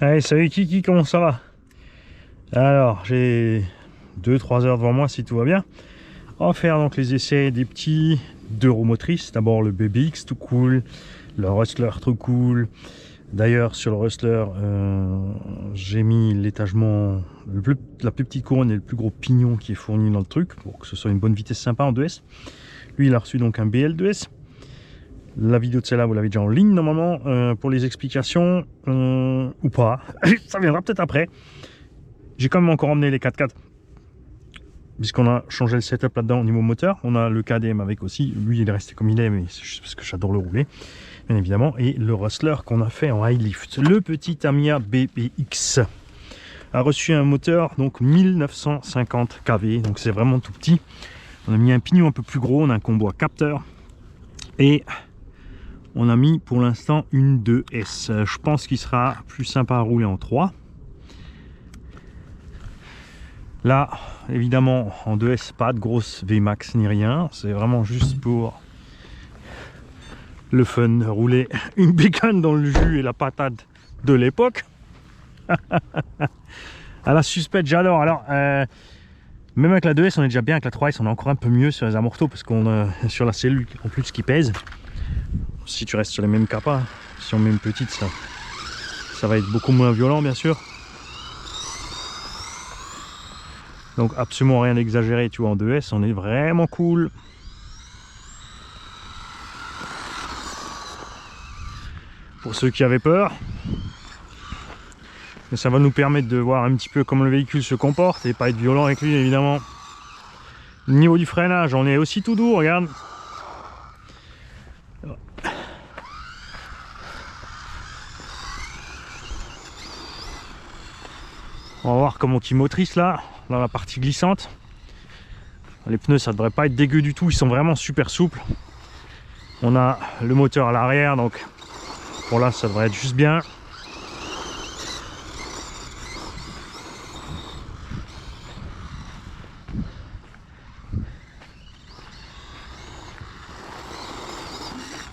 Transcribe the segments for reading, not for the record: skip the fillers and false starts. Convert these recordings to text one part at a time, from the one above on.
Allez, salut Kiki, comment ça va? Alors, j'ai 2-3 heures devant moi si tout va bien. On va faire donc les essais des petits 2 roues motrices. D'abord le BBX, tout cool. Le Rustler, trop cool. D'ailleurs, sur le Rustler, j'ai mis l'étagement, la plus petite couronne et le plus gros pignon qui est fourni dans le truc pour que ce soit une bonne vitesse sympa en 2S. Lui, il a reçu donc un BL 2S. La vidéo de celle-là, vous l'avez déjà en ligne normalement pour les explications ou pas. Ça viendra peut-être après. J'ai quand même encore emmené les 4x4 puisqu'on a changé le setup là-dedans au niveau moteur. On a le KDM avec aussi. Lui, il est resté comme il est, mais c'est juste parce que j'adore le rouler, bien évidemment. Et le Rustler qu'on a fait en high lift. Le petit Tamiya BBX a reçu un moteur donc 1950 kV. Donc c'est vraiment tout petit. On a mis un pignon un peu plus gros. On a un combo à capteur. Et on a mis pour l'instant une 2S. Je pense qu'il sera plus sympa à rouler en 3. Là, évidemment, en 2S, pas de grosse VMAX ni rien. C'est vraiment juste pour le fun, rouler une bécane dans le jus et la patate de l'époque. À la suspecte, j'adore. Alors, même avec la 2S, on est déjà bien. Avec la 3S, on est encore un peu mieux sur les amortos parce qu'on a sur la cellule en plus qui pèse. Si tu restes sur les mêmes capas, si on met une petite, ça va être beaucoup moins violent, bien sûr. Donc absolument rien d'exagéré, tu vois, en 2S, on est vraiment cool. Pour ceux qui avaient peur. Mais ça va nous permettre de voir un petit peu comment le véhicule se comporte et pas être violent avec lui, évidemment. Le niveau du freinage, on est aussi tout doux, regarde. On va voir comment il motrice là, dans la partie glissante. Les pneus, ça devrait pas être dégueu du tout, ils sont vraiment super souples. On a le moteur à l'arrière, donc pour là, ça devrait être juste bien.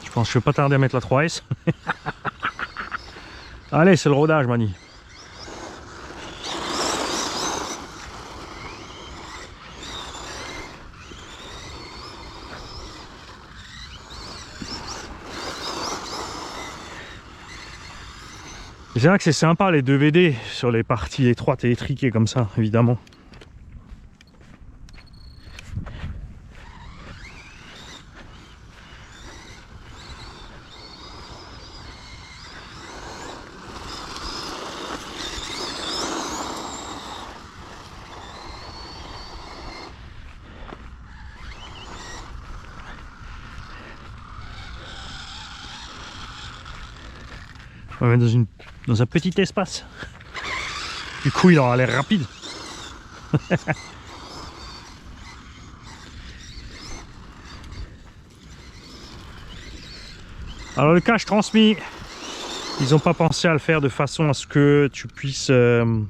Je pense que je vais pas tarder à mettre la 3S. Allez, c'est le rodage, Mani. C'est vrai que c'est sympa les 2 VD sur les parties étroites et étriquées comme ça, évidemment. On va mettre dans un petit espace. Du coup, il aura l'air rapide. Alors le cache transmis, ils n'ont pas pensé à le faire de façon à ce que tu puisses en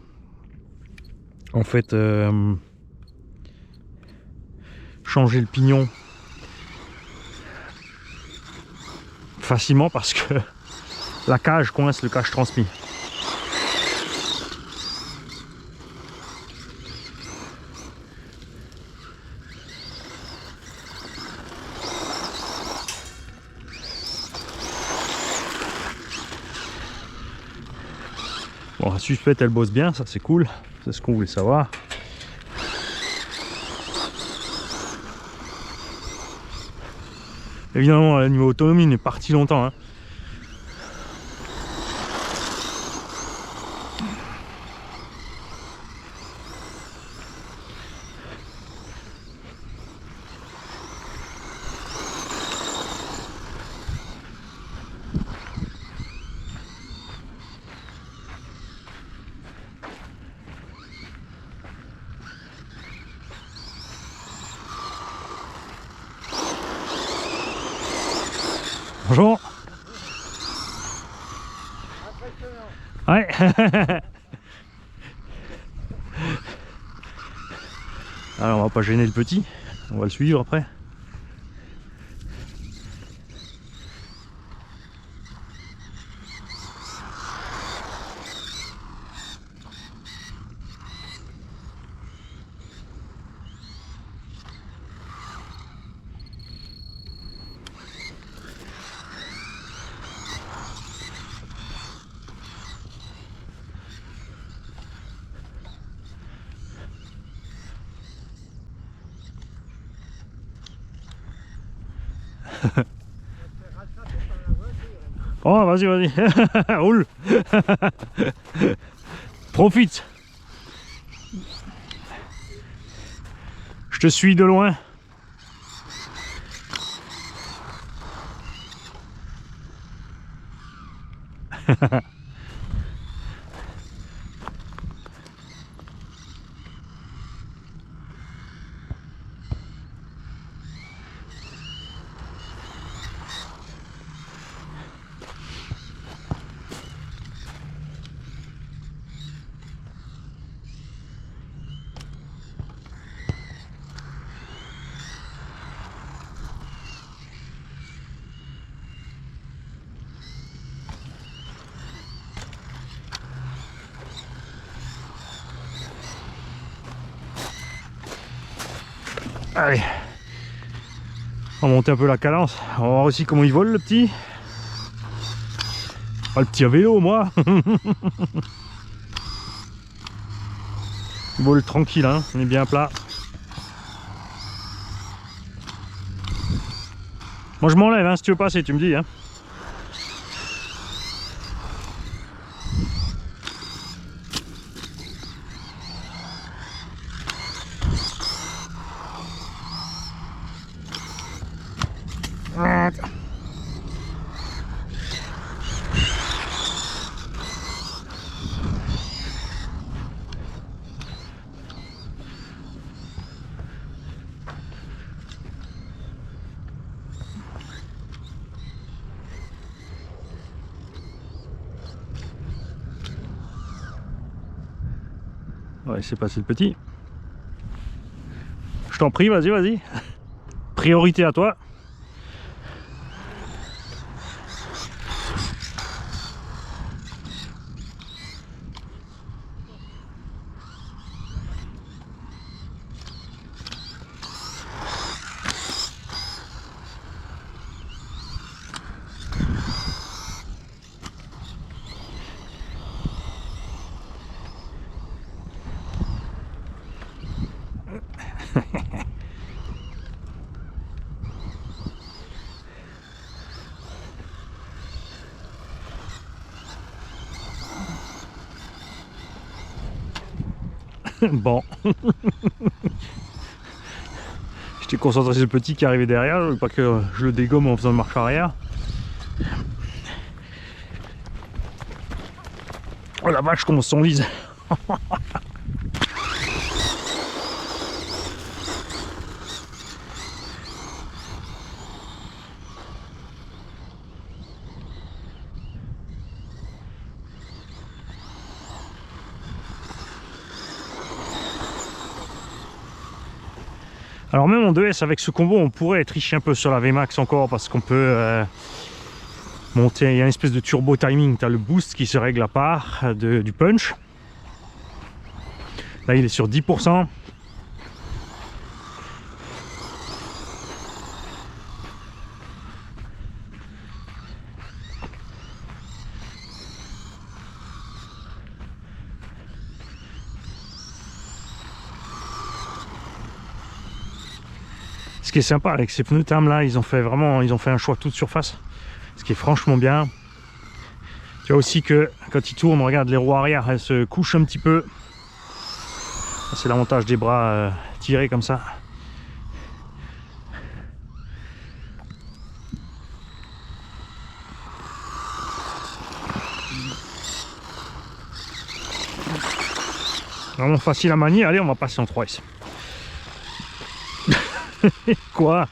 fait changer le pignon facilement parce que la cage coince le cache transmis. Bon, la suspecte elle bosse bien, ça c'est cool, c'est ce qu'on voulait savoir. Évidemment, le niveau autonomie il est parti longtemps, hein. Bonjour. Ouais. Alors on va pas gêner le petit, on va le suivre après. Oh, vas-y, vas-y. Roule. Profite. Je te suis de loin. Allez, on va monter un peu la cadence. On va voir aussi comment il vole le petit. Pas le petit à vélo, moi. Il vole tranquille, hein. On est bien plat. Moi je m'enlève, hein, si tu veux passer, tu me dis. Hein. On va laisser passer le petit. Je t'en prie, vas-y, vas-y. Priorité à toi. Bon. J'étais concentré sur le petit qui arrivait derrière, je voulais pas que je le dégomme en faisant une marche arrière. Oh la vache, comment on s'enlise. Alors même en 2S avec ce combo on pourrait tricher un peu sur la VMAX encore parce qu'on peut monter, il y a une espèce de turbo timing, tu as le boost qui se règle à part du punch. Là il est sur 10%. Ce qui est sympa avec ces pneus TAM là, ils ont fait un choix toute surface, ce qui est franchement bien. Tu vois aussi que quand ils tournent, regarde les roues arrière, elles se couchent un petit peu. C'est l'avantage des bras tirés comme ça. Vraiment facile à manier. Allez, on va passer en 3S. Quoi?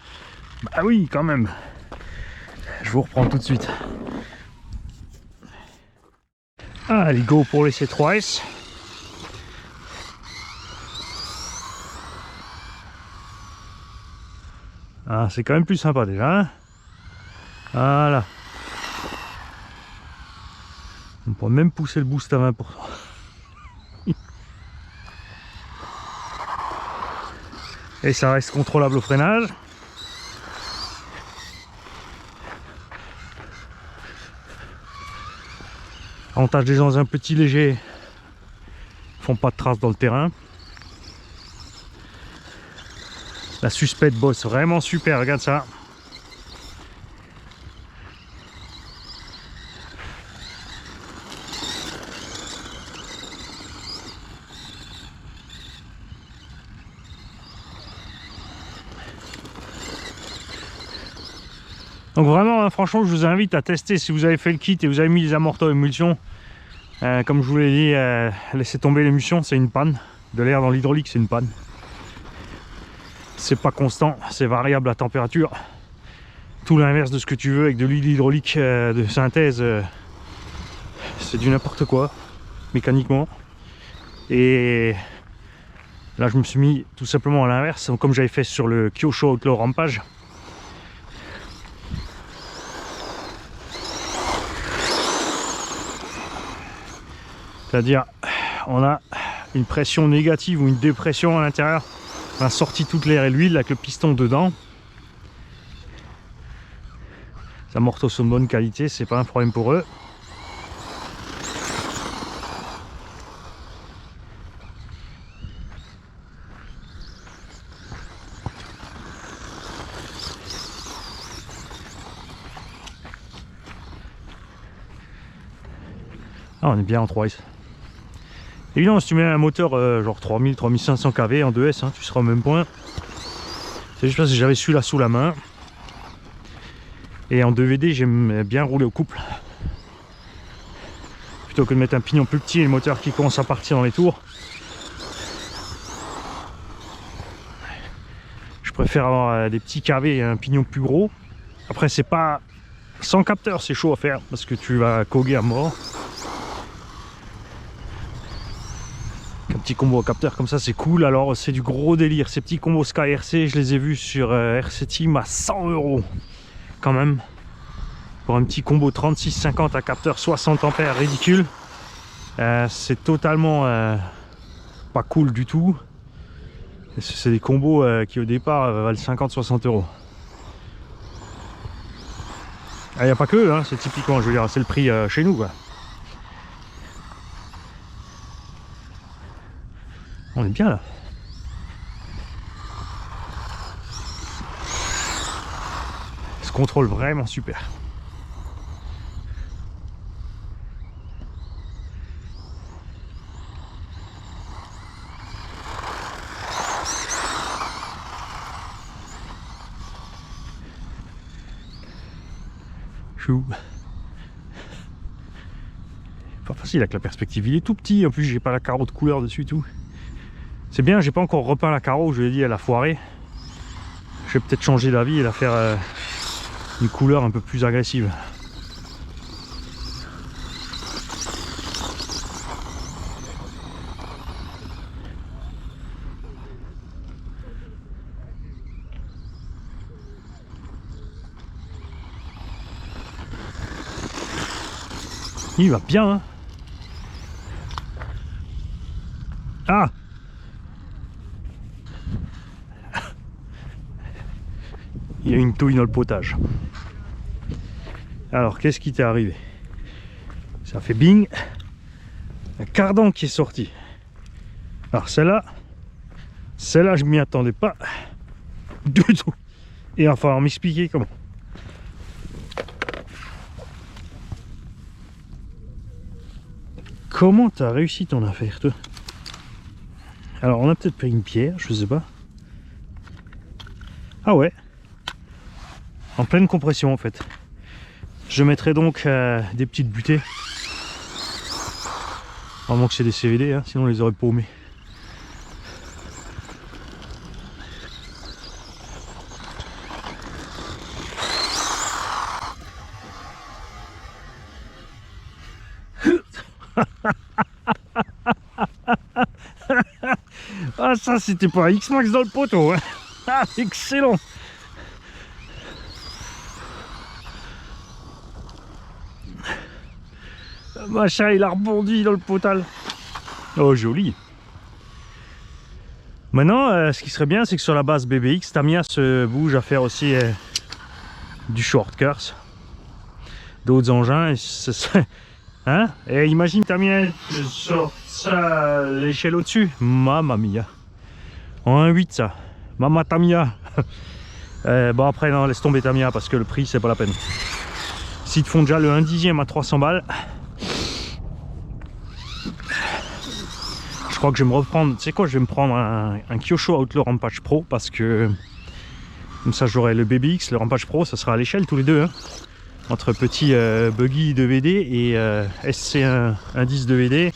Bah oui, quand même. Je vous reprends tout de suite. Allez, go pour les C3S. Ah, c'est quand même plus sympa déjà. Hein, voilà. On peut même pousser le boost à 20%. Et ça reste contrôlable au freinage. Avantage des gens dans un petit léger, ils font pas de traces dans le terrain. La suspecte bosse vraiment super, regarde ça. Donc vraiment, hein, franchement, je vous invite à tester si vous avez fait le kit et vous avez mis les amorteurs émulsion. Comme je vous l'ai dit, laissez tomber l'émulsion, c'est une panne. De l'air dans l'hydraulique, c'est une panne. C'est pas constant, c'est variable à température. Tout l'inverse de ce que tu veux avec de l'huile hydraulique de synthèse. C'est du n'importe quoi, mécaniquement. Et là, je me suis mis tout simplement à l'inverse, comme j'avais fait sur le Kyosho Outlaw Rampage. C'est-à-dire, on a une pression négative ou une dépression à l'intérieur. On a sorti toute l'air et l'huile avec le piston dedans. Les amortos sont de bonne qualité, c'est pas un problème pour eux. Ah, on est bien en 3S. Évidemment, si tu mets un moteur genre 3000-3500 kV en 2S, hein, tu seras au même point. C'est juste parce que j'avais celui-là sous la main. Et en 2VD, j'aime bien rouler au couple. Plutôt que de mettre un pignon plus petit et le moteur qui commence à partir dans les tours. Je préfère avoir des petits kV et un pignon plus gros. Après, c'est pas... Sans capteur, c'est chaud à faire parce que tu vas coguer à mort. Un petit combo à capteur comme ça, c'est cool. Alors, c'est du gros délire. Ces petits combos Sky RC, je les ai vus sur RC Team à 100 € quand même. Pour un petit combo 36-50 à capteur 60 ampères, ridicule. C'est totalement pas cool du tout. C'est des combos qui au départ valent 50-60 €. Il n'y a pas que, hein, c'est typiquement, je veux dire, c'est le prix chez nous, quoi. On est bien là. Ce contrôle vraiment super. Chou. Pas facile avec la perspective, il est tout petit, en plus j'ai pas la carreau de couleur dessus et tout. C'est bien, j'ai pas encore repeint la carreau, je l'ai dit, elle a foiré. Je vais peut-être changer d'avis et la faire une couleur un peu plus agressive. Il va bien, hein. Ah! Il y a une touille dans le potage. Alors, qu'est-ce qui t'est arrivé? Ça fait bing. Un cardan qui est sorti. Alors, celle-là, je m'y attendais pas du tout. Et il va falloir m'expliquer comment. Comment t'as réussi ton affaire, toi? Alors, on a peut-être pris une pierre, je sais pas. Ah ouais. En pleine compression, en fait. Je mettrai donc des petites butées. Vraiment que c'est des CVD, hein, sinon on les aurait paumés. Ah, ça c'était pas X-Max dans le poteau, hein. Ah, excellent. Machin, il a rebondi dans le potal. Oh, joli. Maintenant, ce qui serait bien, c'est que sur la base BBX, Tamiya se bouge à faire aussi du short course, d'autres engins. Et ce serait... Hein? Et imagine Tamiya sur l'échelle au-dessus. Mamma mia. En 1.8 ça. Mamma Tamiya. Bon après non, laisse tomber Tamiya parce que le prix c'est pas la peine. S'ils te font déjà le 1/10 à 300 balles. Je crois que je vais me reprendre. Tu sais quoi, je vais me prendre un Kyosho Outlaw Rampage Pro parce que Comme ça j'aurai le BBX, le Rampage Pro, ça sera à l'échelle tous les deux. Hein. Entre petit buggy 2VD et SC1 10 2VD.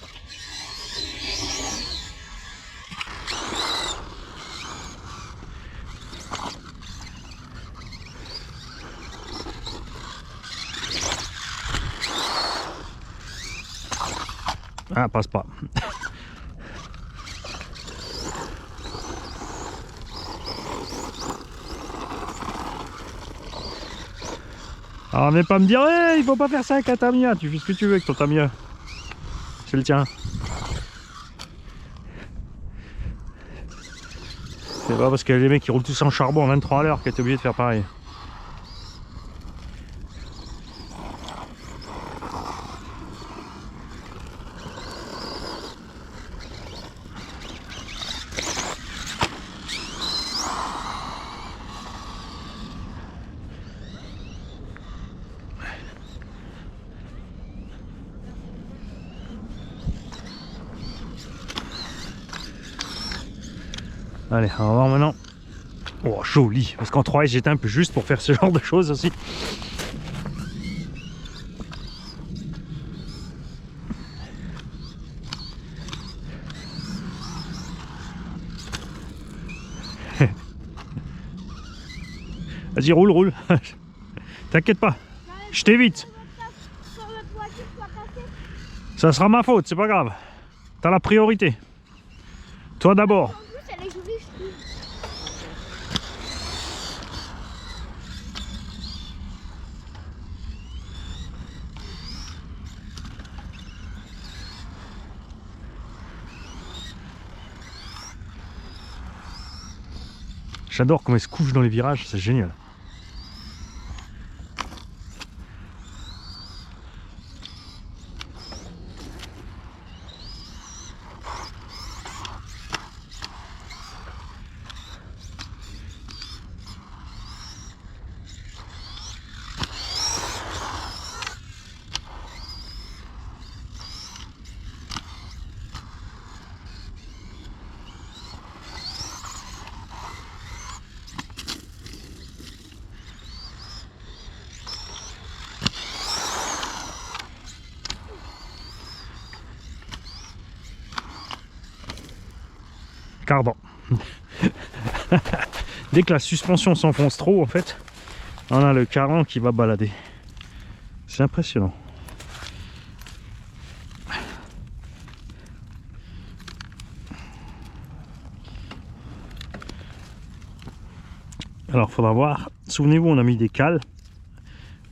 Ah, passe pas. Alors, venez pas me dire, hey, il faut pas faire ça avec un Tamiya. Tu fais ce que tu veux avec ton Tamiya. C'est le tien. C'est pas parce que les mecs qui roulent tous en charbon en 23 à l'heure que t'es obligé de faire pareil. Allez, on va voir maintenant. Oh, joli. Parce qu'en 3S, j'étais un peu juste pour faire ce genre de choses aussi. Vas-y, roule, roule. T'inquiète pas. Je t'évite. Ça sera ma faute, c'est pas grave. T'as la priorité. Toi d'abord. J'adore comment il se couche dans les virages, c'est génial. Cardan. Dès que la suspension s'enfonce trop, en fait, on a le cardan qui va balader. C'est impressionnant. Alors, faudra voir. Souvenez-vous, on a mis des cales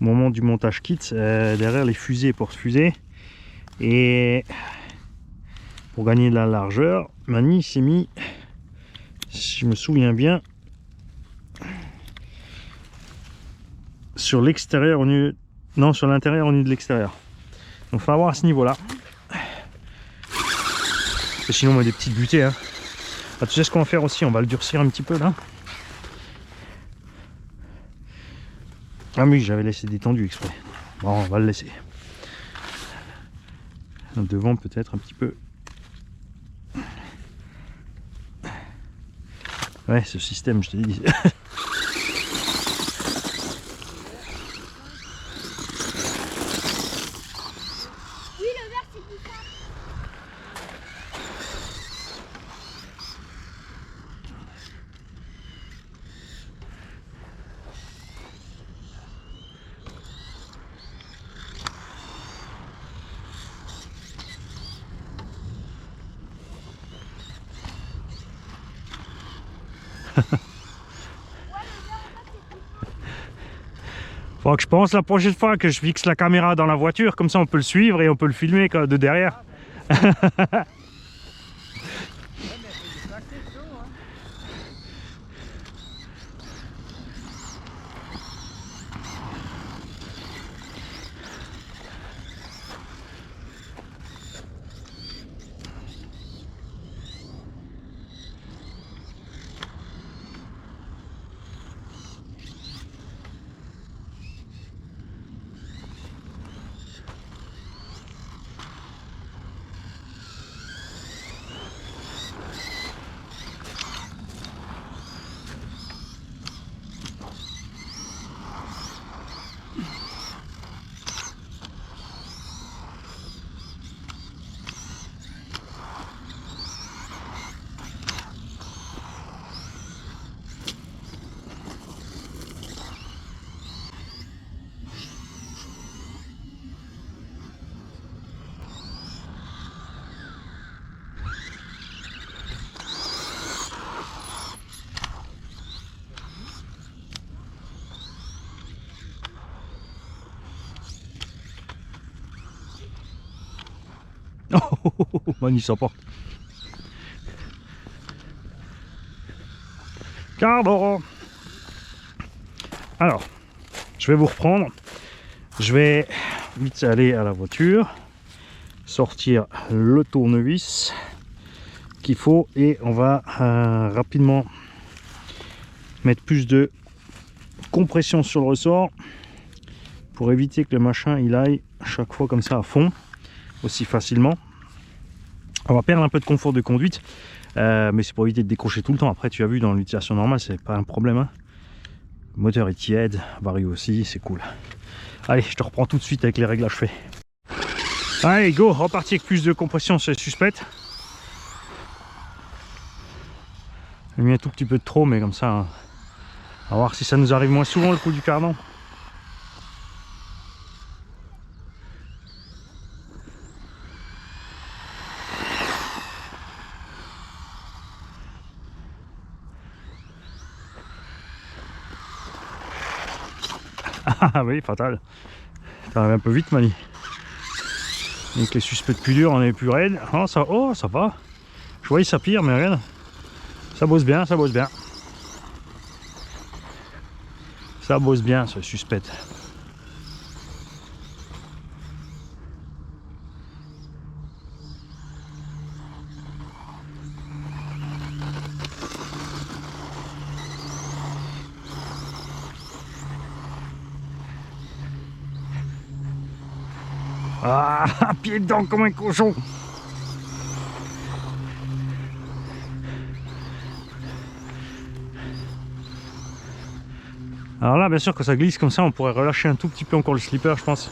au moment du montage kit derrière les fusées pour se fuser. Et pour gagner de la largeur, Mani s'est mis, si je me souviens bien, sur l'extérieur au lieu... Non, sur l'intérieur au lieu de l'extérieur. Donc il faut avoir à ce niveau-là. Sinon on met des petites butées. Hein. Ah, tu sais ce qu'on va faire aussi? On va le durcir un petit peu là. Ah oui, j'avais laissé détendu exprès. Bon, on va le laisser. Devant peut-être un petit peu. Ouais, ce système, je te dis. Faudra que je pense la prochaine fois que je fixe la caméra dans la voiture, comme ça on peut le suivre et on peut le filmer de derrière. Oh, Manu s'emporte. Cardo. Alors, je vais vous reprendre. Je vais vite aller à la voiture, sortir le tournevis qu'il faut et on va rapidement mettre plus de compression sur le ressort pour éviter que le machin il aille chaque fois comme ça à fond aussi facilement. On va perdre un peu de confort de conduite, mais c'est pour éviter de décrocher tout le temps. Après, tu as vu, dans l'utilisation normale, c'est pas un problème, hein. Le moteur est tiède, vario aussi, c'est cool. Allez, je te reprends tout de suite avec les réglages faits. Allez, go, reparti avec plus de compression sur les suspects. J'ai mis un tout petit peu de trop, mais comme ça, hein. On va voir si ça nous arrive moins souvent le coup du cardan. Ah oui, fatal. T'arrives un peu vite, Mani. Avec les suspects plus durs, on est plus raide. Oh, ça va. Je voyais ça pire, mais regarde. Ça bosse bien, ça bosse bien. Ça bosse bien, ce suspect. Ah, pied dedans comme un cochon. Alors là, bien sûr, quand ça glisse comme ça, on pourrait relâcher un tout petit peu encore le slipper, je pense.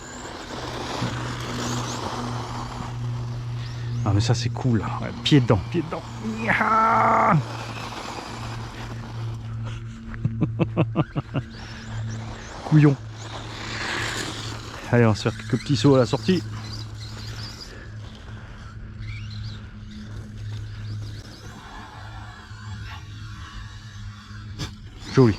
Ah, mais ça, c'est cool. Ouais, pied dedans, pied dedans. Yaha. Couillon. Allez, on va se faire quelques petits sauts à la sortie. Joli.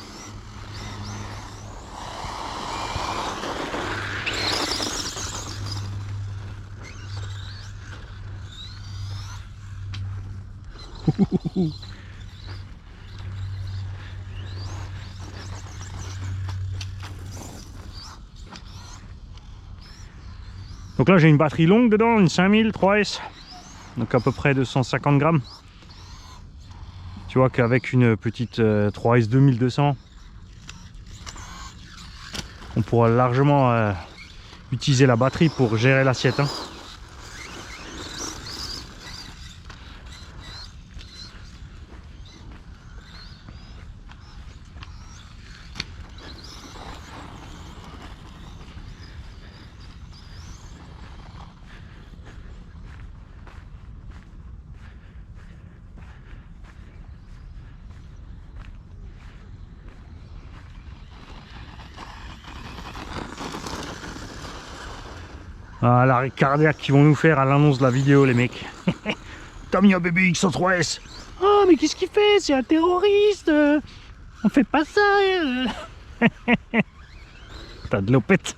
Donc là j'ai une batterie longue dedans, une 5000 3S, donc à peu près 250 grammes. Tu vois qu'avec une petite 3S 2200, on pourra largement utiliser la batterie pour gérer l'assiette, hein. Ah, l'arrêt cardiaque qu'ils vont nous faire à l'annonce de la vidéo, les mecs. T'as mis un bébé X en 3S. Oh, mais qu'est-ce qu'il fait? C'est un terroriste. On fait pas ça. T'as de l'opette.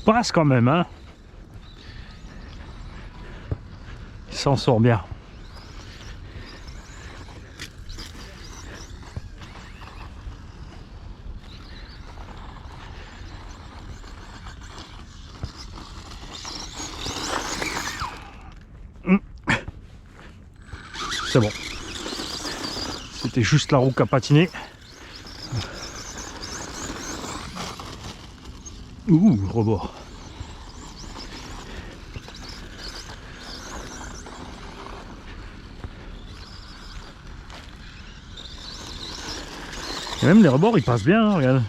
Passe quand même, hein. Il s'en sort bien. C'est bon. C'était juste la roue qui a patiné. Ouh, le rebord. Et même les rebords, ils passent bien, hein, regarde.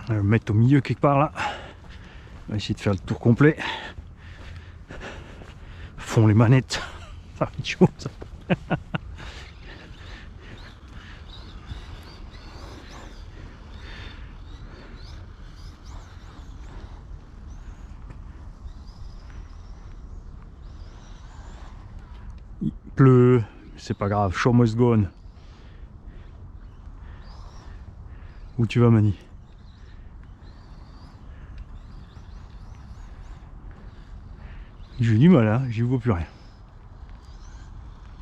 On va le mettre au milieu quelque part là. On va essayer de faire le tour complet. Font les manettes. Ça va être chaud ça. Il pleut, c'est pas grave, show must go on. Où tu vas, Mani? J'ai du mal, hein, j'y vois plus rien.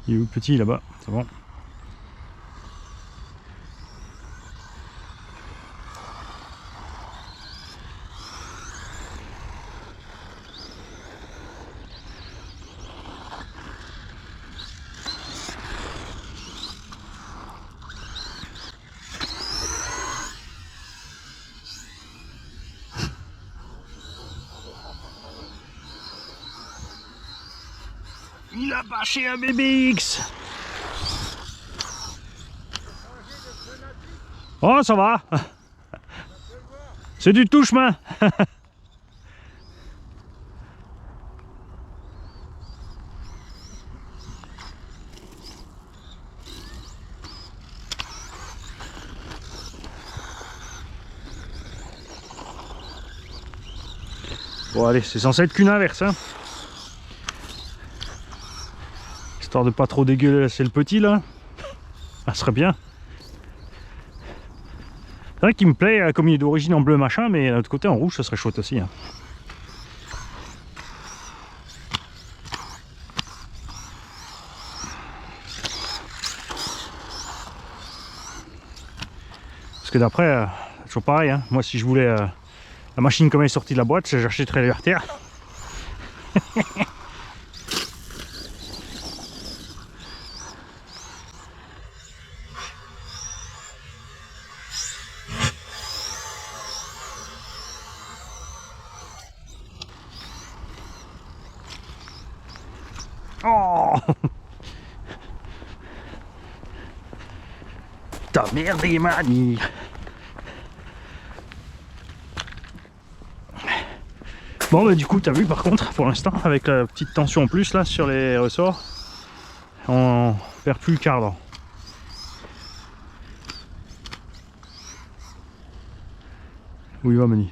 Il est où petit là-bas? C'est bon. Il a bâché un BBX. Oh, ça va. C'est du touche-main. Bon, allez, c'est censé être qu'une inverse, hein. Histoire de pas trop dégueulasser le petit là. Ça serait bien. C'est vrai qu'il me plaît comme il est d'origine en bleu machin, mais de l'autre côté en rouge ça serait chouette aussi, hein. Parce que d'après, toujours pareil, hein. Moi si je voulais la machine comme elle est sortie de la boîte, j'achèterais le RTR. Oh, ta merde est manie. Bon bah du coup t'as vu par contre pour l'instant avec la petite tension en plus là sur les ressorts, on perd plus le cadre. Où il va, Mani?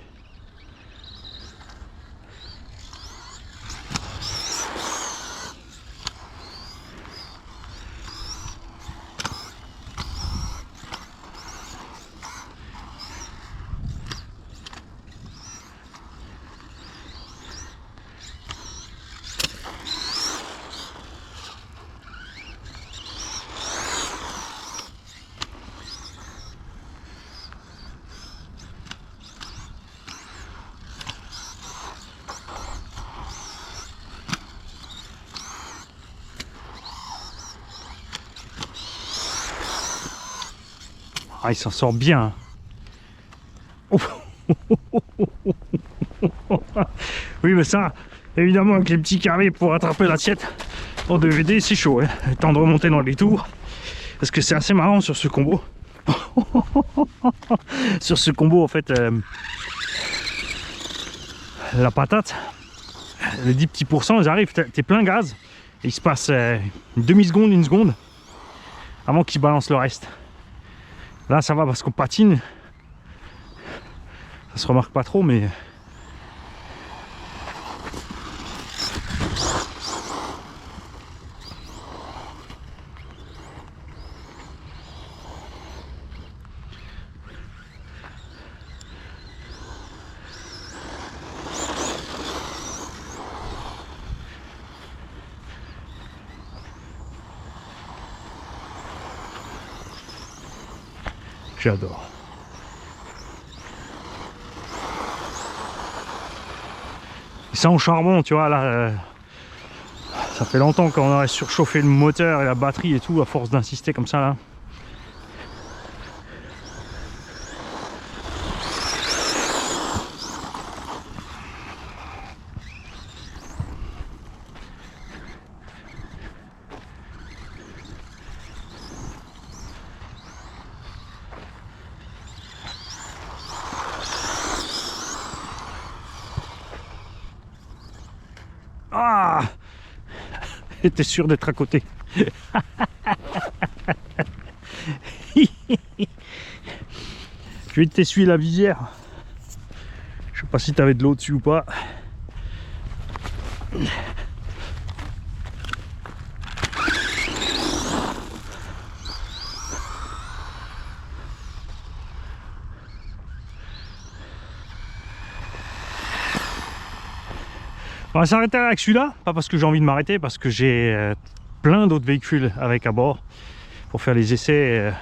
Ah, il s'en sort bien. Oh. Oui, mais ça, évidemment, avec les petits carrés pour attraper l'assiette en DVD, c'est chaud, hein. Le temps de remonter dans les tours. Parce que c'est assez marrant sur ce combo. Sur ce combo, en fait, la patate, les 10 petits pourcents, ils arrivent, t'es plein gaz. Et il se passe une demi-seconde, une seconde, avant qu'ils balancent le reste. Là ça va parce qu'on patine, ça se remarque pas trop, mais J'adore. Et ça en charbon, tu vois, là, ça fait longtemps qu'on aurait surchauffé le moteur et la batterie et tout, à force d'insister comme ça, là. Ah! T'es sûr d'être à côté. Je vais t'essuyer la visière. Je sais pas si t'avais de l'eau dessus ou pas. On va s'arrêter avec celui-là, pas parce que j'ai envie de m'arrêter, parce que j'ai plein d'autres véhicules avec à bord pour faire les essais.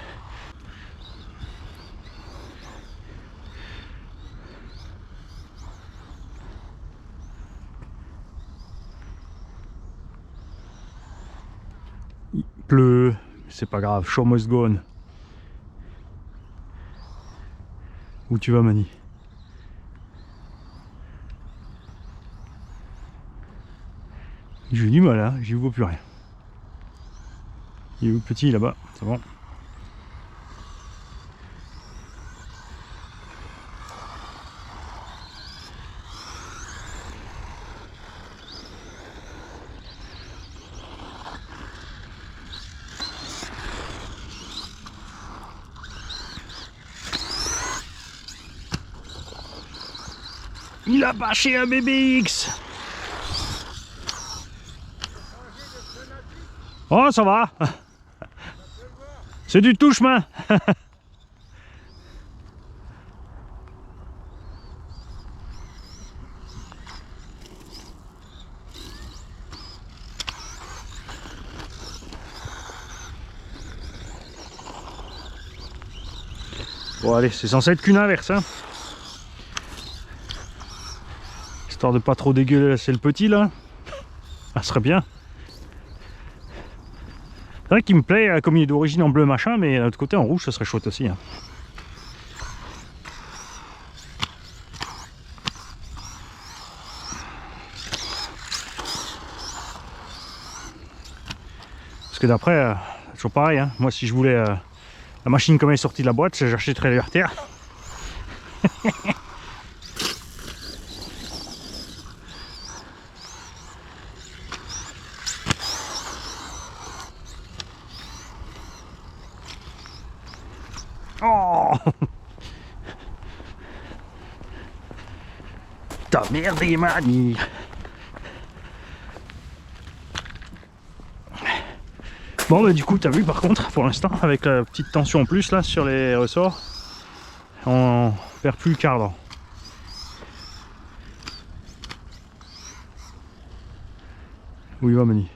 Il pleut, c'est pas grave, show must go on. Où tu vas, Mani? J'ai du mal, hein, j'y vois plus rien. Il est où petit là-bas? C'est bon. Il a bâché un BBX. Oh, ça va. C'est du tout chemin. Bon allez, c'est censé être qu'une inverse, hein. Histoire de pas trop dégueulasser le petit là. Ça serait bien. C'est vrai qu'il me plaît comme il est d'origine en bleu machin, mais de l'autre côté en rouge ça serait chouette aussi, hein. Parce que d'après, toujours pareil, hein. Moi si je voulais la machine comme elle est sortie de la boîte, j'achèterais les RTR. Oh, ta merde est manie. Bon bah du coup t'as vu par contre pour l'instant avec la petite tension en plus là sur les ressorts, on perd plus le cadre. Où il va Mani?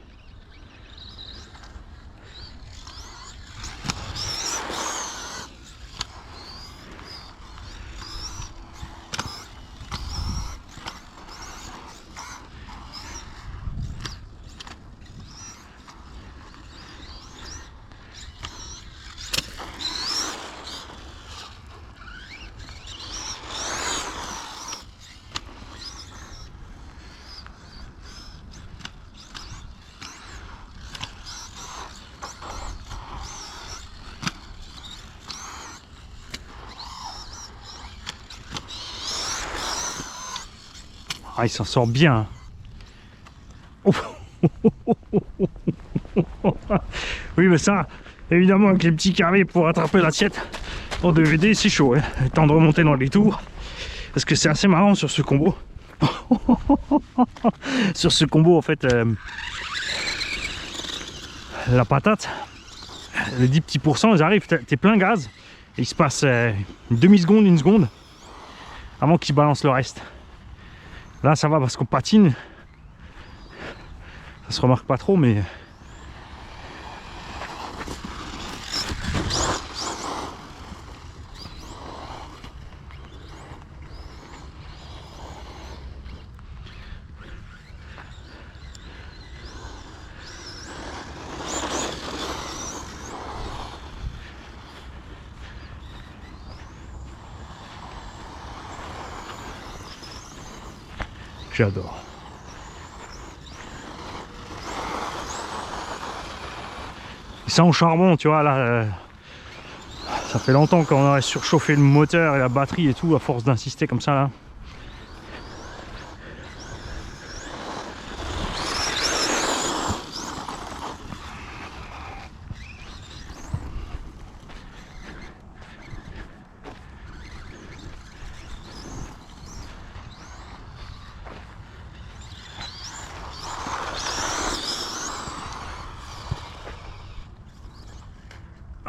Ah, il s'en sort bien. Oh. Oui, mais ça, évidemment, avec les petits carrés pour attraper l'assiette en DVD, c'est chaud, hein. Le temps de remonter dans les tours. Parce que c'est assez marrant sur ce combo. Sur ce combo, en fait, la patate, les 10 petits pourcents, ils arrivent, t'es plein gaz. Et il se passe une demi-seconde, une seconde, avant qu'ils balancent le reste. Là ça va parce qu'on patine, ça se remarque pas trop, mais J'adore. Ça au charbon, tu vois, là, ça fait longtemps qu'on aurait surchauffé le moteur et la batterie et tout, à force d'insister comme ça, là.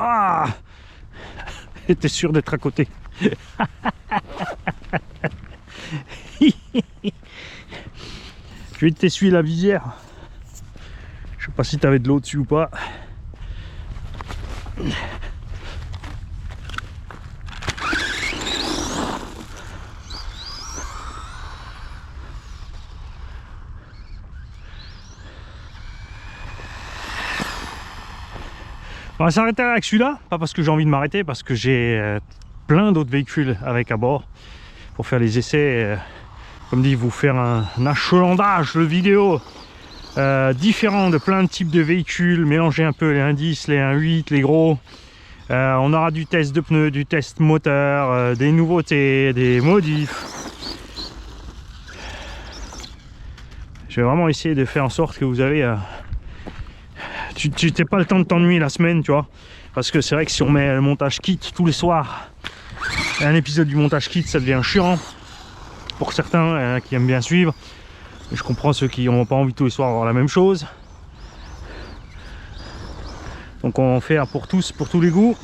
Ah! T'es sûr d'être à côté. Je vais t'essuyer la visière. Je sais pas si t'avais de l'eau dessus ou pas. On va s'arrêter avec celui-là, pas parce que j'ai envie de m'arrêter, parce que j'ai plein d'autres véhicules avec à bord pour faire les essais, comme dit, vous faire un achalandage de vidéos différents de plein de types de véhicules, mélanger un peu les 1.10, les 1.8, les gros. On aura du test de pneus, du test moteur, des nouveautés, des modifs. Je vais vraiment essayer de faire en sorte que vous avez tu n'as pas le temps de t'ennuyer la semaine, tu vois, parce que c'est vrai que si on met le montage kit tous les soirs, un épisode du montage kit, ça devient chiant pour certains qui aiment bien suivre. Et je comprends ceux qui n'ont pas envie tous les soirs d'avoir la même chose, donc on va en faire pour tous, pour tous les goûts.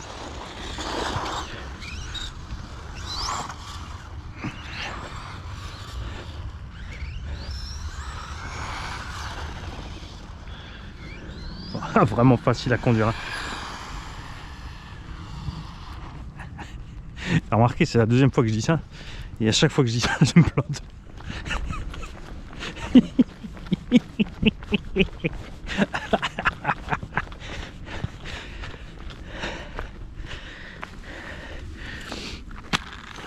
Vraiment facile à conduire. T'as remarqué, c'est la deuxième fois que je dis ça. Et à chaque fois que je dis ça, je me plante.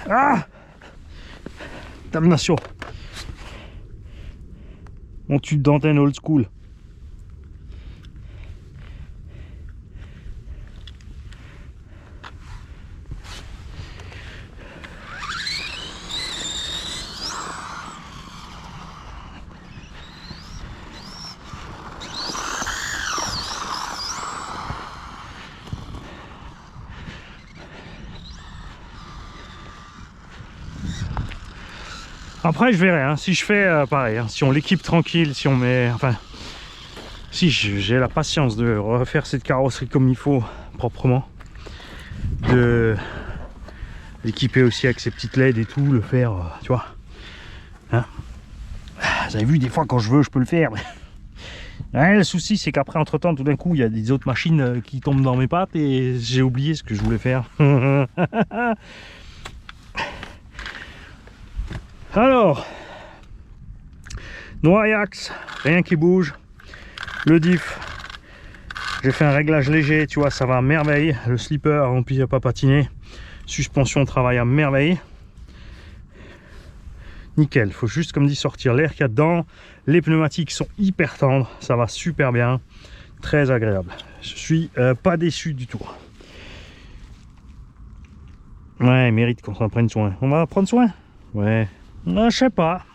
Ah! Damnation. Mon tube d'antenne old school. Après je verrai, hein, si je fais pareil, hein, si on l'équipe tranquille, si on met, enfin, si j'ai la patience de refaire cette carrosserie comme il faut, proprement, de l'équiper aussi avec ses petites LED et tout, le faire, tu vois, hein. Vous avez vu, des fois quand je veux je peux le faire. Ouais, le souci c'est qu'après entre temps tout d'un coup il y a des autres machines qui tombent dans mes pattes et j'ai oublié ce que je voulais faire. Alors, noir axe, rien qui bouge. Le diff, j'ai fait un réglage léger, tu vois, ça va à merveille. Le slipper, en plus il n'y a pas patiné. Suspension travaille à merveille. Nickel, faut juste, comme dit, sortir l'air qu'il y a dedans. Les pneumatiques sont hyper tendres, ça va super bien, très agréable. Je suis pas déçu du tout. Ouais, il mérite qu'on s'en prenne soin. On va prendre soin. Ouais. Je sais pas.